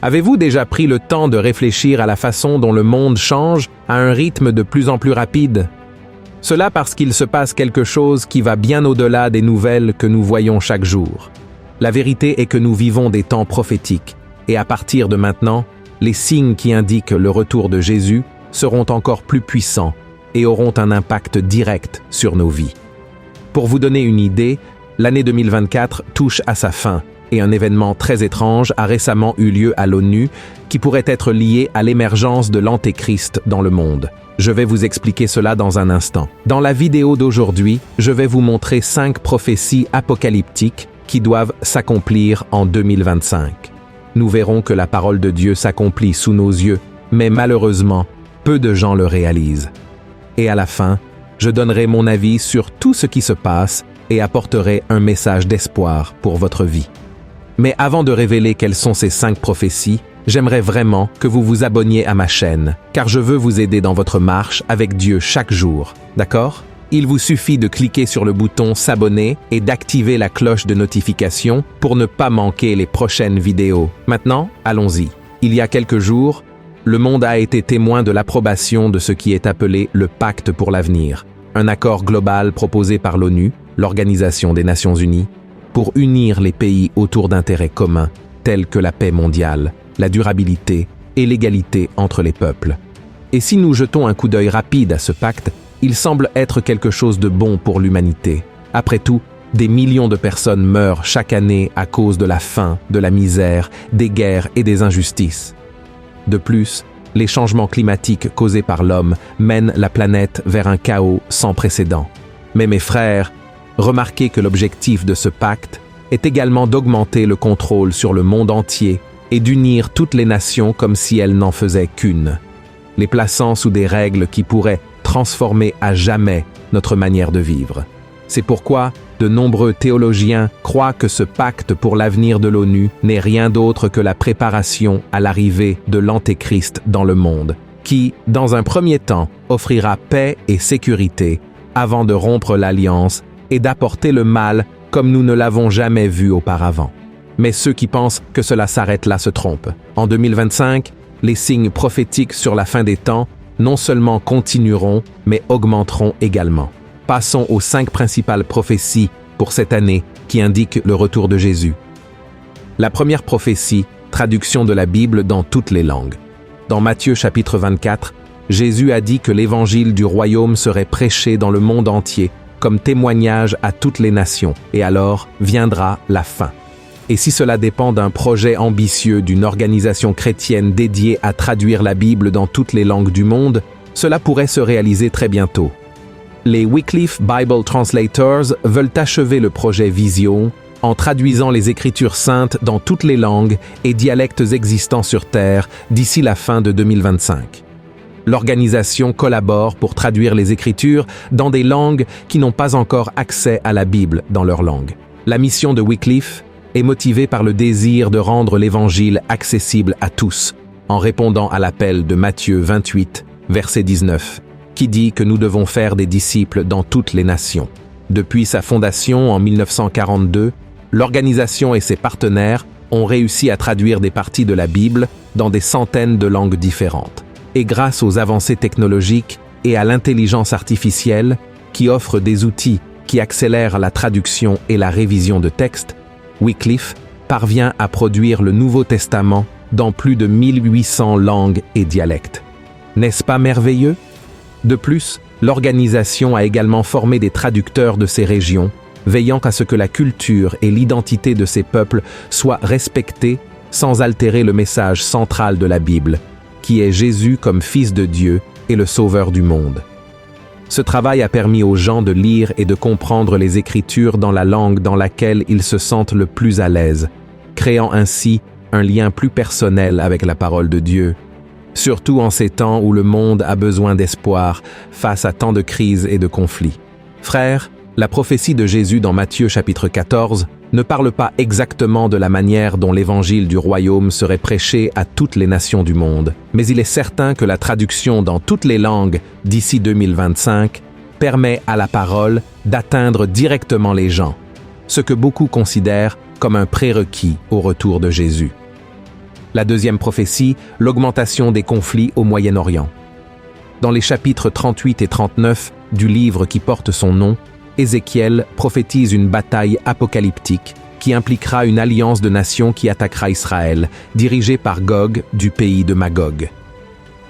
Avez-vous déjà pris le temps de réfléchir à la façon dont le monde change à un rythme de plus en plus rapide? Cela parce qu'il se passe quelque chose qui va bien au-delà des nouvelles que nous voyons chaque jour. La vérité est que nous vivons des temps prophétiques, et à partir de maintenant, les signes qui indiquent le retour de Jésus seront encore plus puissants et auront un impact direct sur nos vies. Pour vous donner une idée, l'année 2024 touche à sa fin, et un événement très étrange a récemment eu lieu à l'ONU qui pourrait être lié à l'émergence de l'Antéchrist dans le monde. Je vais vous expliquer cela dans un instant. Dans la vidéo d'aujourd'hui, je vais vous montrer 5 prophéties apocalyptiques qui doivent s'accomplir en 2025. Nous verrons que la parole de Dieu s'accomplit sous nos yeux, mais malheureusement, peu de gens le réalisent. Et à la fin, je donnerai mon avis sur tout ce qui se passe et apporterai un message d'espoir pour votre vie. Mais avant de révéler quelles sont ces 5 prophéties, j'aimerais vraiment que vous vous abonniez à ma chaîne, car je veux vous aider dans votre marche avec Dieu chaque jour, d'accord? Il vous suffit de cliquer sur le bouton s'abonner et d'activer la cloche de notification pour ne pas manquer les prochaines vidéos. Maintenant, allons-y. Il y a quelques jours, le monde a été témoin de l'approbation de ce qui est appelé le Pacte pour l'avenir, un accord global proposé par l'ONU, l'Organisation des Nations Unies, pour unir les pays autour d'intérêts communs tels que la paix mondiale, la durabilité et l'égalité entre les peuples. Et si nous jetons un coup d'œil rapide à ce pacte, il semble être quelque chose de bon pour l'humanité. Après tout, des millions de personnes meurent chaque année à cause de la faim, de la misère, des guerres et des injustices. De plus, les changements climatiques causés par l'homme mènent la planète vers un chaos sans précédent. Mais mes frères, remarquez que l'objectif de ce pacte est également d'augmenter le contrôle sur le monde entier et d'unir toutes les nations comme si elles n'en faisaient qu'une, les plaçant sous des règles qui pourraient transformer à jamais notre manière de vivre. C'est pourquoi de nombreux théologiens croient que ce pacte pour l'avenir de l'ONU n'est rien d'autre que la préparation à l'arrivée de l'Antéchrist dans le monde, qui, dans un premier temps, offrira paix et sécurité avant de rompre l'alliance et d'apporter le mal comme nous ne l'avons jamais vu auparavant. Mais ceux qui pensent que cela s'arrête là se trompent. En 2025, les signes prophétiques sur la fin des temps non seulement continueront, mais augmenteront également. Passons aux 5 principales prophéties pour cette année qui indiquent le retour de Jésus. La première prophétie, traduction de la Bible dans toutes les langues. Dans Matthieu chapitre 24, Jésus a dit que l'évangile du royaume serait prêché dans le monde entier comme témoignage à toutes les nations, et alors viendra la fin. Et si cela dépend d'un projet ambitieux d'une organisation chrétienne dédiée à traduire la Bible dans toutes les langues du monde, cela pourrait se réaliser très bientôt. Les Wycliffe Bible Translators veulent achever le projet Vision en traduisant les Écritures saintes dans toutes les langues et dialectes existants sur Terre d'ici la fin de 2025. L'organisation collabore pour traduire les Écritures dans des langues qui n'ont pas encore accès à la Bible dans leur langue. La mission de Wycliffe est motivée par le désir de rendre l'Évangile accessible à tous, en répondant à l'appel de Matthieu 28, verset 19, qui dit que nous devons faire des disciples dans toutes les nations. Depuis sa fondation en 1942, l'organisation et ses partenaires ont réussi à traduire des parties de la Bible dans des centaines de langues différentes. Et grâce aux avancées technologiques et à l'intelligence artificielle qui offre des outils qui accélèrent la traduction et la révision de textes, Wycliffe parvient à produire le Nouveau Testament dans plus de 1800 langues et dialectes. N'est-ce pas merveilleux? De plus, l'organisation a également formé des traducteurs de ces régions, veillant à ce que la culture et l'identité de ces peuples soient respectées sans altérer le message central de la Bible, qui est Jésus comme Fils de Dieu et le Sauveur du monde. Ce travail a permis aux gens de lire et de comprendre les Écritures dans la langue dans laquelle ils se sentent le plus à l'aise, créant ainsi un lien plus personnel avec la parole de Dieu, surtout en ces temps où le monde a besoin d'espoir face à tant de crises et de conflits. Frères, la prophétie de Jésus dans Matthieu chapitre 14 ne parle pas exactement de la manière dont l'évangile du royaume serait prêché à toutes les nations du monde, mais il est certain que la traduction dans toutes les langues d'ici 2025 permet à la parole d'atteindre directement les gens, ce que beaucoup considèrent comme un prérequis au retour de Jésus. La deuxième prophétie, l'augmentation des conflits au Moyen-Orient. Dans les chapitres 38 et 39 du livre qui porte son nom, Ézéchiel prophétise une bataille apocalyptique qui impliquera une alliance de nations qui attaquera Israël, dirigée par Gog du pays de Magog.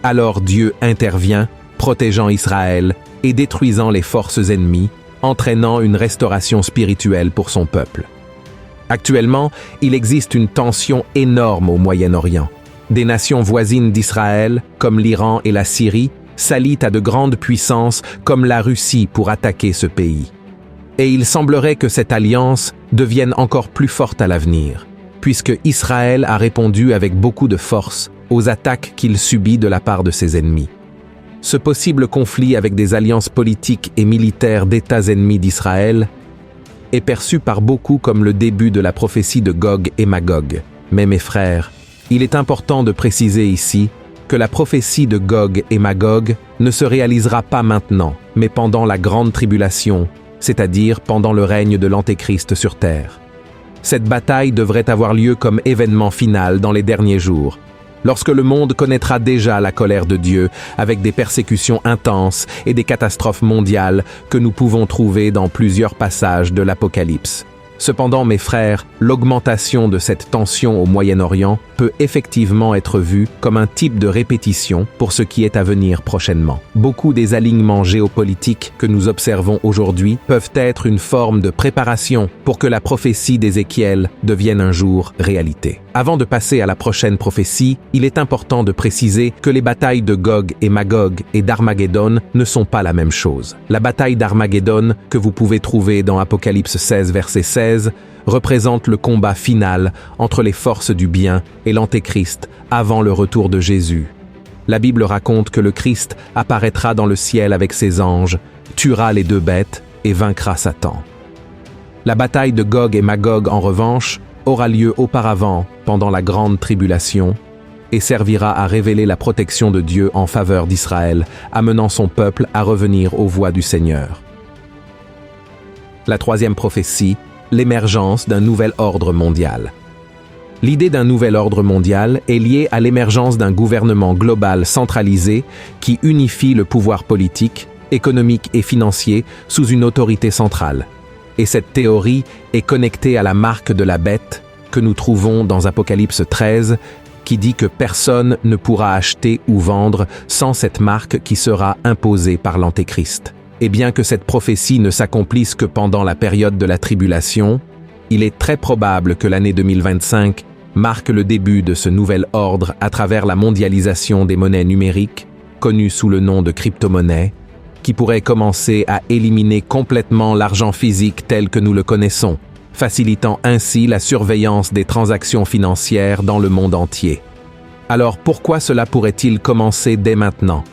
Alors Dieu intervient, protégeant Israël et détruisant les forces ennemies, entraînant une restauration spirituelle pour son peuple. Actuellement, il existe une tension énorme au Moyen-Orient. Des nations voisines d'Israël, comme l'Iran et la Syrie, s'allient à de grandes puissances comme la Russie pour attaquer ce pays. Et il semblerait que cette alliance devienne encore plus forte à l'avenir, puisque Israël a répondu avec beaucoup de force aux attaques qu'il subit de la part de ses ennemis. Ce possible conflit avec des alliances politiques et militaires d'États ennemis d'Israël est perçu par beaucoup comme le début de la prophétie de Gog et Magog. Mais mes frères, il est important de préciser ici que la prophétie de Gog et Magog ne se réalisera pas maintenant, mais pendant la grande tribulation, c'est-à-dire pendant le règne de l'Antéchrist sur terre. Cette bataille devrait avoir lieu comme événement final dans les derniers jours, lorsque le monde connaîtra déjà la colère de Dieu avec des persécutions intenses et des catastrophes mondiales que nous pouvons trouver dans plusieurs passages de l'Apocalypse. Cependant, mes frères, l'augmentation de cette tension au Moyen-Orient peut effectivement être vue comme un type de répétition pour ce qui est à venir prochainement. Beaucoup des alignements géopolitiques que nous observons aujourd'hui peuvent être une forme de préparation pour que la prophétie d'Ézéchiel devienne un jour réalité. Avant de passer à la prochaine prophétie, il est important de préciser que les batailles de Gog et Magog et d'Armageddon ne sont pas la même chose. La bataille d'Armageddon, que vous pouvez trouver dans Apocalypse 16, verset 16, représente le combat final entre les forces du bien et l'Antéchrist avant le retour de Jésus. La Bible raconte que le Christ apparaîtra dans le ciel avec ses anges, tuera les deux bêtes et vaincra Satan. La bataille de Gog et Magog, en revanche, aura lieu auparavant, pendant la grande tribulation, et servira à révéler la protection de Dieu en faveur d'Israël, amenant son peuple à revenir aux voies du Seigneur. La troisième prophétie, l'émergence d'un nouvel ordre mondial. L'idée d'un nouvel ordre mondial est liée à l'émergence d'un gouvernement global centralisé qui unifie le pouvoir politique, économique et financier sous une autorité centrale. Et cette théorie est connectée à la marque de la bête que nous trouvons dans Apocalypse 13, qui dit que personne ne pourra acheter ou vendre sans cette marque qui sera imposée par l'Antéchrist. Et bien que cette prophétie ne s'accomplisse que pendant la période de la tribulation, il est très probable que l'année 2025 marque le début de ce nouvel ordre à travers la mondialisation des monnaies numériques, connues sous le nom de crypto-monnaies, qui pourrait commencer à éliminer complètement l'argent physique tel que nous le connaissons, facilitant ainsi la surveillance des transactions financières dans le monde entier. Alors pourquoi cela pourrait-il commencer dès maintenant?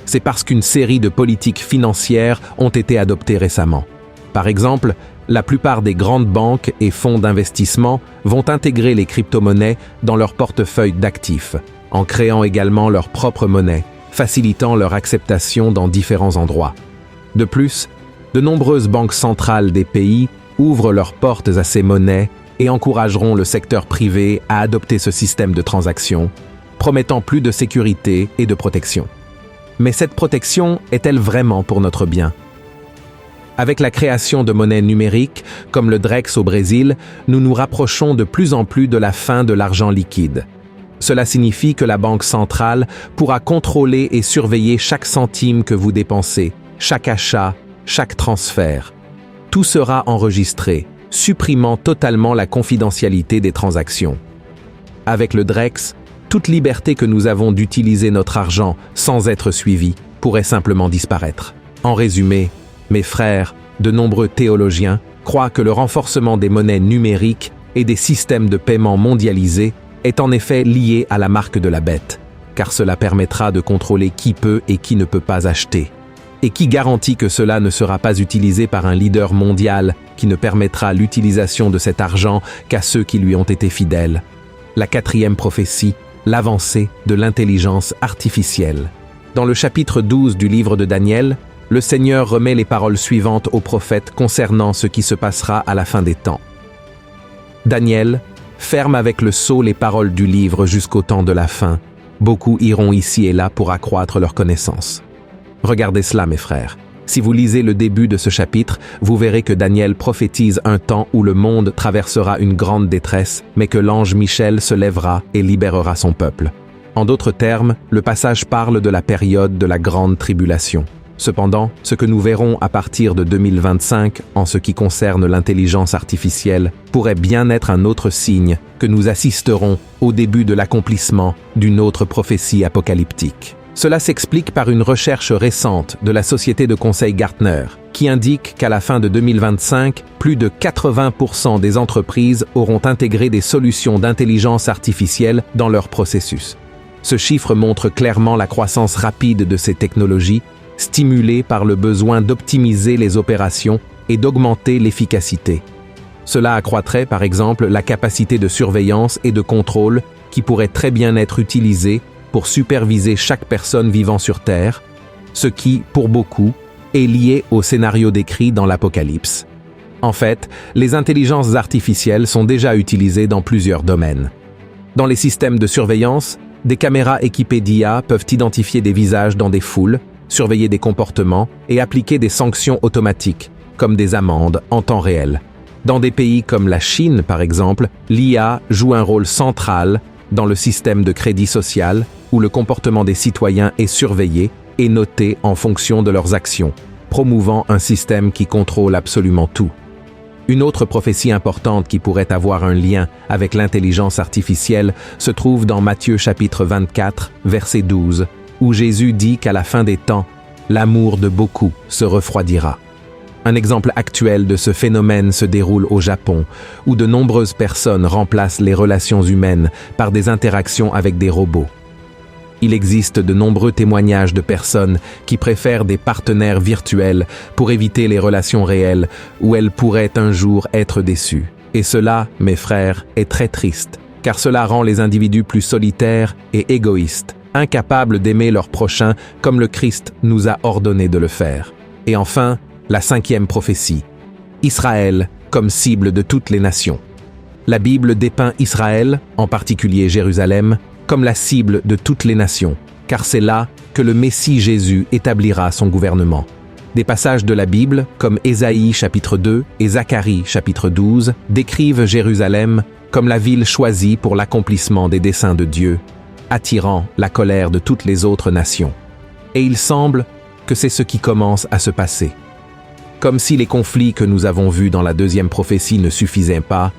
C'est parce qu'une série de politiques financières ont été adoptées récemment. Par exemple, la plupart des grandes banques et fonds d'investissement vont intégrer les crypto-monnaies dans leur portefeuille d'actifs, en créant également leur propre monnaie, facilitant leur acceptation dans différents endroits. De plus, de nombreuses banques centrales des pays ouvrent leurs portes à ces monnaies et encourageront le secteur privé à adopter ce système de transaction, promettant plus de sécurité et de protection. Mais cette protection est-elle vraiment pour notre bien? Avec la création de monnaies numériques, comme le Drex au Brésil, nous nous rapprochons de plus en plus de la fin de l'argent liquide. Cela signifie que la banque centrale pourra contrôler et surveiller chaque centime que vous dépensez, chaque achat, chaque transfert. Tout sera enregistré, supprimant totalement la confidentialité des transactions. Avec le Drex, toute liberté que nous avons d'utiliser notre argent sans être suivi pourrait simplement disparaître. En résumé, mes frères, de nombreux théologiens croient que le renforcement des monnaies numériques et des systèmes de paiement mondialisés est en effet lié à la marque de la bête, car cela permettra de contrôler qui peut et qui ne peut pas acheter. Et qui garantit que cela ne sera pas utilisé par un leader mondial qui ne permettra l'utilisation de cet argent qu'à ceux qui lui ont été fidèles? La quatrième prophétie, l'avancée de l'intelligence artificielle. Dans le chapitre 12 du livre de Daniel, le Seigneur remet les paroles suivantes aux prophètes concernant ce qui se passera à la fin des temps. Daniel, ferme avec le sceau les paroles du livre jusqu'au temps de la fin. Beaucoup iront ici et là pour accroître leur connaissance. Regardez cela, mes frères. Si vous lisez le début de ce chapitre, vous verrez que Daniel prophétise un temps où le monde traversera une grande détresse, mais que l'ange Michel se lèvera et libérera son peuple. En d'autres termes, le passage parle de la période de la grande tribulation. Cependant, ce que nous verrons à partir de 2025 en ce qui concerne l'intelligence artificielle pourrait bien être un autre signe que nous assisterons au début de l'accomplissement d'une autre prophétie apocalyptique. Cela s'explique par une recherche récente de la société de conseil Gartner, qui indique qu'à la fin de 2025, plus de 80% des entreprises auront intégré des solutions d'intelligence artificielle dans leur processus. Ce chiffre montre clairement la croissance rapide de ces technologies, stimulée par le besoin d'optimiser les opérations et d'augmenter l'efficacité. Cela accroîtrait par exemple la capacité de surveillance et de contrôle qui pourrait très bien être utilisée pour superviser chaque personne vivant sur Terre, ce qui, pour beaucoup, est lié au scénario décrit dans l'Apocalypse. En fait, les intelligences artificielles sont déjà utilisées dans plusieurs domaines. Dans les systèmes de surveillance, des caméras équipées d'IA peuvent identifier des visages dans des foules, surveiller des comportements et appliquer des sanctions automatiques, comme des amendes en temps réel. Dans des pays comme la Chine, par exemple, l'IA joue un rôle central dans le système de crédit social, où le comportement des citoyens est surveillé et noté en fonction de leurs actions, promouvant un système qui contrôle absolument tout. Une autre prophétie importante qui pourrait avoir un lien avec l'intelligence artificielle se trouve dans Matthieu chapitre 24, verset 12, où Jésus dit qu'à la fin des temps, l'amour de beaucoup se refroidira. Un exemple actuel de ce phénomène se déroule au Japon, où de nombreuses personnes remplacent les relations humaines par des interactions avec des robots. Il existe de nombreux témoignages de personnes qui préfèrent des partenaires virtuels pour éviter les relations réelles où elles pourraient un jour être déçues. Et cela, mes frères, est très triste, car cela rend les individus plus solitaires et égoïstes, incapables d'aimer leur prochain comme le Christ nous a ordonné de le faire. Et enfin, la 5e prophétie. Israël comme cible de toutes les nations. La Bible dépeint Israël, en particulier Jérusalem, comme la cible de toutes les nations, car c'est là que le Messie Jésus établira son gouvernement. Des passages de la Bible, comme Ésaïe chapitre 2 et Zacharie chapitre 12, décrivent Jérusalem comme la ville choisie pour l'accomplissement des desseins de Dieu, attirant la colère de toutes les autres nations. Et il semble que c'est ce qui commence à se passer. Comme si les conflits que nous avons vus dans la 2e prophétie ne suffisaient pas,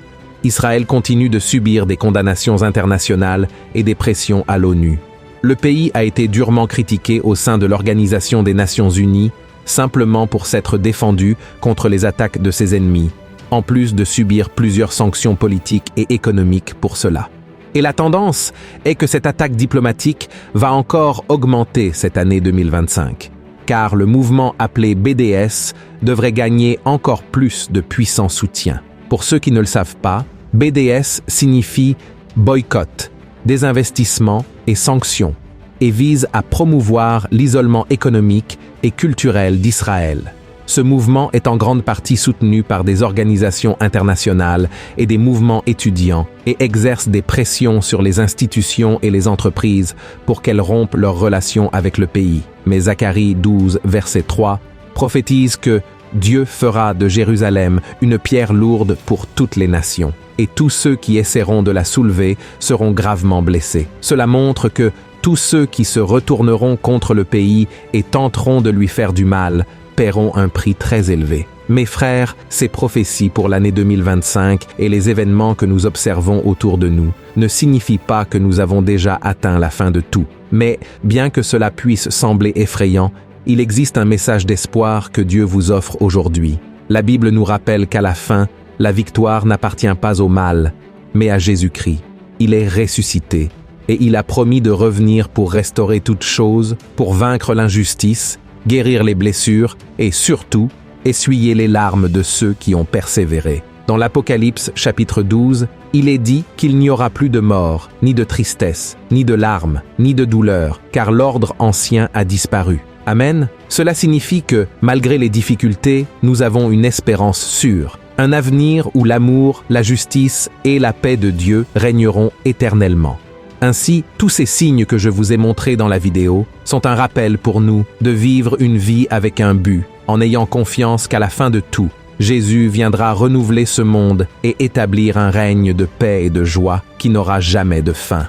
Israël continue de subir des condamnations internationales et des pressions à l'ONU. Le pays a été durement critiqué au sein de l'Organisation des Nations Unies, simplement pour s'être défendu contre les attaques de ses ennemis, en plus de subir plusieurs sanctions politiques et économiques pour cela. Et la tendance est que cette attaque diplomatique va encore augmenter cette année 2025. Car le mouvement appelé BDS devrait gagner encore plus de puissant soutien. Pour ceux qui ne le savent pas, BDS signifie boycott, désinvestissement et sanctions, et vise à promouvoir l'isolement économique et culturel d'Israël. Ce mouvement est en grande partie soutenu par des organisations internationales et des mouvements étudiants et exerce des pressions sur les institutions et les entreprises pour qu'elles rompent leurs relations avec le pays. Mais Zacharie 12, verset 3, prophétise que Dieu fera de Jérusalem une pierre lourde pour toutes les nations, et tous ceux qui essaieront de la soulever seront gravement blessés. Cela montre que tous ceux qui se retourneront contre le pays et tenteront de lui faire du mal paieront un prix très élevé. Mes frères, ces prophéties pour l'année 2025 et les événements que nous observons autour de nous ne signifient pas que nous avons déjà atteint la fin de tout. Mais, bien que cela puisse sembler effrayant, il existe un message d'espoir que Dieu vous offre aujourd'hui. La Bible nous rappelle qu'à la fin, la victoire n'appartient pas au mal, mais à Jésus-Christ. Il est ressuscité, et il a promis de revenir pour restaurer toutes choses, pour vaincre l'injustice, guérir les blessures et surtout, essuyer les larmes de ceux qui ont persévéré. Dans l'Apocalypse chapitre 12, il est dit qu'il n'y aura plus de mort, ni de tristesse, ni de larmes, ni de douleur, car l'ordre ancien a disparu. Amen. Cela signifie que, malgré les difficultés, nous avons une espérance sûre, Un avenir où l'amour, la justice et la paix de Dieu régneront éternellement. Ainsi, tous ces signes que je vous ai montrés dans la vidéo sont un rappel pour nous de vivre une vie avec un but, en ayant confiance qu'à la fin de tout, Jésus viendra renouveler ce monde et établir un règne de paix et de joie qui n'aura jamais de fin.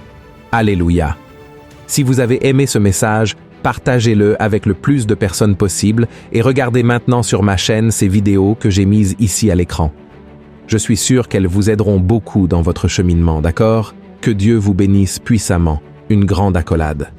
Alléluia. Si vous avez aimé ce message, partagez-le avec le plus de personnes possible et regardez maintenant sur ma chaîne ces vidéos que j'ai mises ici à l'écran. Je suis sûr qu'elles vous aideront beaucoup dans votre cheminement, d'accord? Que Dieu vous bénisse puissamment. Une grande accolade.